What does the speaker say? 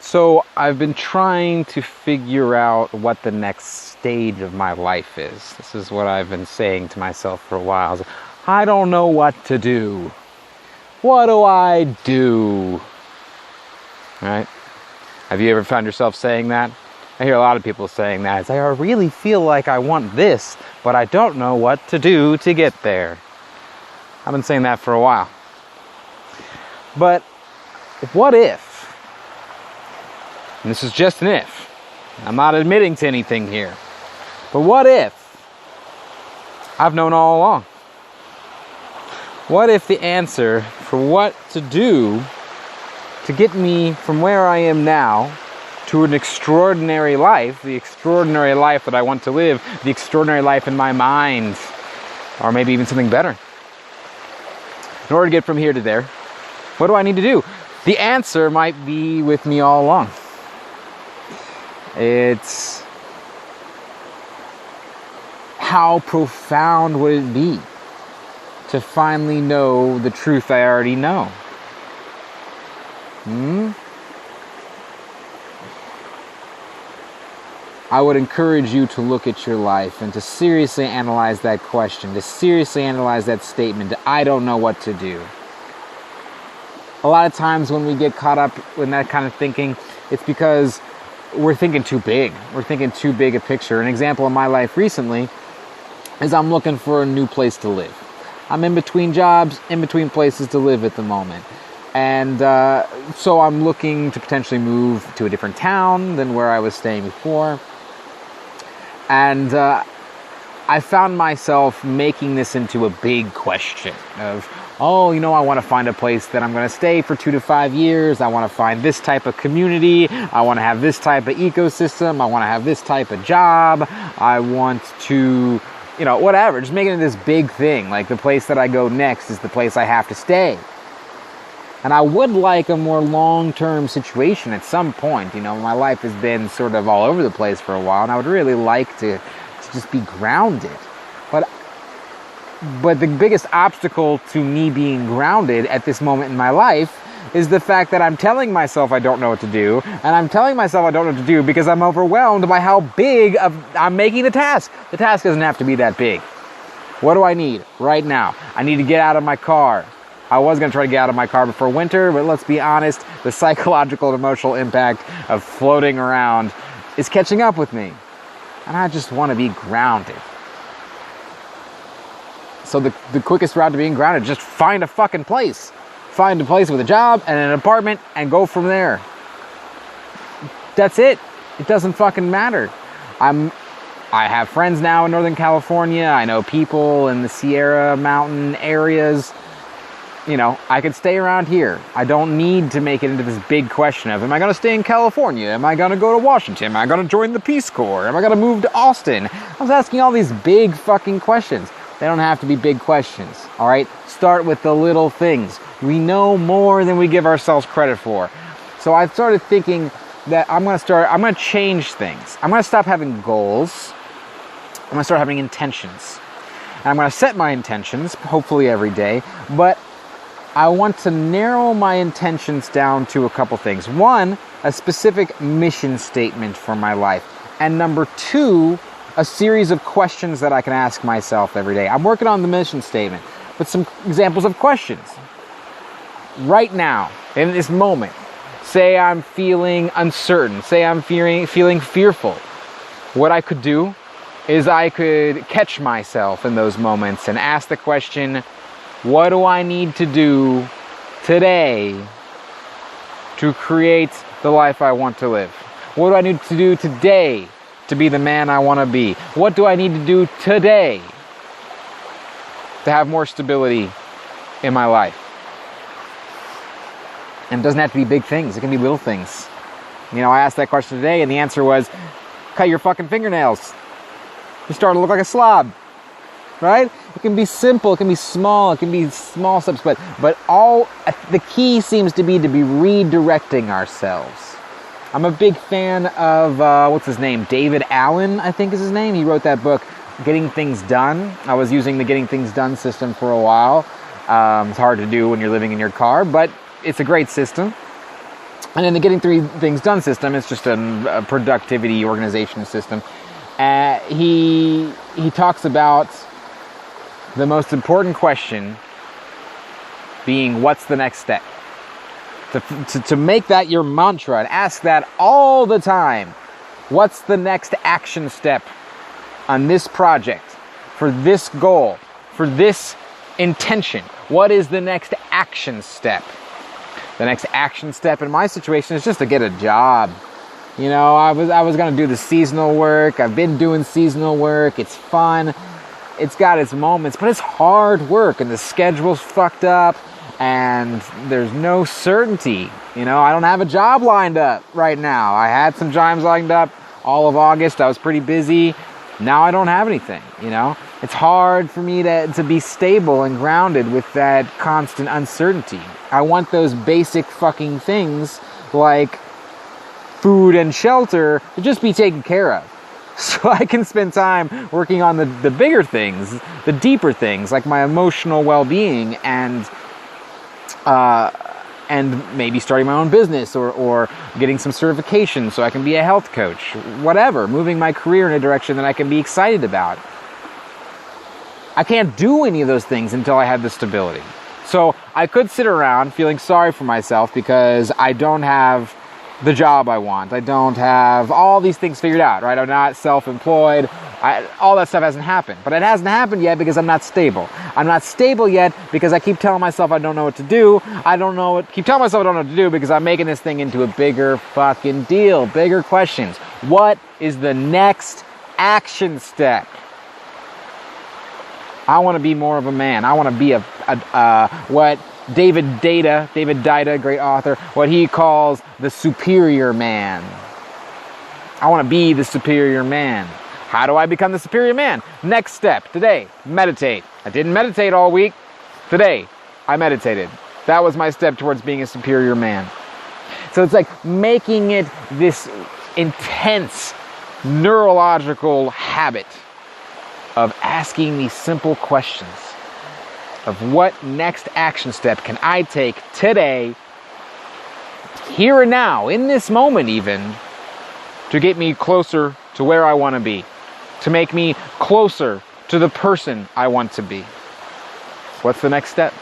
So I've been trying to figure out what the next stage of my life is. This is what I've been saying to myself for a while. I don't know what to do. What do I do? Right? Have you ever found yourself saying that? I hear a lot of people saying that. It's like, I really feel like I want this, but I don't know what to do to get there. I've been saying that for a while. But what if? And this is just an if. I'm not admitting to anything here. But what if I've known all along? What if the answer for what to do to get me from where I am now to an extraordinary life, the extraordinary life that I want to live, the extraordinary life in my mind, or maybe even something better? In order to get from here to there, what do I need to do? The answer might be with me all along. It's how profound would it be to finally know the truth I already know? I would encourage you to look at your life and to seriously analyze that question, to seriously analyze that statement, I don't know what to do. A lot of times when we get caught up in that kind of thinking, it's because we're thinking too big. We're thinking too big a picture. An example of my life recently is I'm looking for a new place to live. I'm in between jobs, in between places to live at the moment. And so I'm looking to potentially move to a different town than where I was staying before. And I found myself making this into a big question of, I want to find a place that I'm going to stay for 2 to 5 years. I want to find this type of community. I want to have this type of ecosystem. I want to have this type of job. I want to, whatever. Just making it this big thing. Like the place that I go next is the place I have to stay. And I would like a more long-term situation at some point. My life has been sort of all over the place for a while, and I would really like to just be grounded. But the biggest obstacle to me being grounded at this moment in my life is the fact that I'm telling myself I don't know what to do, and I'm telling myself I don't know what to do because I'm overwhelmed by how big I'm making the task. The task doesn't have to be that big. What do I need right now? I need to get out of my car. I was going to try to get out of my car before winter, but let's be honest, the psychological and emotional impact of floating around is catching up with me. And I just want to be grounded. So the quickest route to being grounded is just find a fucking place. Find a place with a job and an apartment and go from there. That's it. It doesn't fucking matter. I have friends now in Northern California. I know people in the Sierra Mountain areas. I could stay around here. I don't need to make it into this big question of, am I going to stay in California? Am I going to go to Washington? Am I going to join the Peace Corps? Am I going to move to Austin? I was asking all these big fucking questions. They don't have to be big questions, all right? Start with the little things. We know more than we give ourselves credit for. So I started thinking that I'm going to change things. I'm going to stop having goals. I'm going to start having intentions. And I'm going to set my intentions, hopefully every day, but I want to narrow my intentions down to a couple things. One, a specific mission statement for my life. And number two, a series of questions that I can ask myself every day. I'm working on the mission statement, but some examples of questions. Right now, in this moment, say I'm feeling uncertain, say I'm feeling fearful. What I could do is I could catch myself in those moments and ask the question, what do I need to do today to create the life I want to live? What do I need to do today to be the man I want to be? What do I need to do today to have more stability in my life? And it doesn't have to be big things. It can be little things. I asked that question today, and the answer was, cut your fucking fingernails. You're starting to look like a slob. Right? It can be simple, it can be small steps, but all the key seems to be redirecting ourselves. I'm a big fan of what's his name? David Allen, I think is his name. He wrote that book, Getting Things Done. I was using the Getting Things Done system for a while. It's hard to do when you're living in your car, but it's a great system. And in the Getting Things Done system, it's just a productivity organization system. He talks about the most important question being, what's the next step? To make that your mantra and ask that all the time. What's the next action step on this project, for this goal, for this intention? What is the next action step? The next action step in my situation is just to get a job. You know, I was going to do the seasonal work. I've been doing seasonal work. It's fun. It's got its moments, but it's hard work, and the schedule's fucked up, and there's no certainty. You know, I don't have a job lined up right now. I had some jobs lined up all of August. I was pretty busy. Now I don't have anything, you know. It's hard for me to be stable and grounded with that constant uncertainty. I want those basic fucking things like food and shelter to just be taken care of. So I can spend time working on the bigger things, the deeper things, like my emotional well-being and maybe starting my own business or getting some certification so I can be a health coach, whatever, moving my career in a direction that I can be excited about. I can't do any of those things until I have the stability. So I could sit around feeling sorry for myself because I don't have the job I want. I don't have all these things figured out, right? I'm not self-employed. All that stuff hasn't happened. But it hasn't happened yet because I'm not stable. I'm not stable yet because I keep telling myself I don't know what to do. Keep telling myself I don't know what to do because I'm making this thing into a bigger fucking deal. Bigger questions. What is the next action step? I want to be more of a man. I want to be what David Deida, great author, what he calls the superior man. I want to be the superior man. How do I become the superior man? Next step, today, meditate. I didn't meditate all week. Today, I meditated. That was my step towards being a superior man. So it's like making it this intense neurological habit of asking these simple questions of what next action step can I take today, here and now, in this moment even, to get me closer to where I want to be, to make me closer to the person I want to be. What's the next step?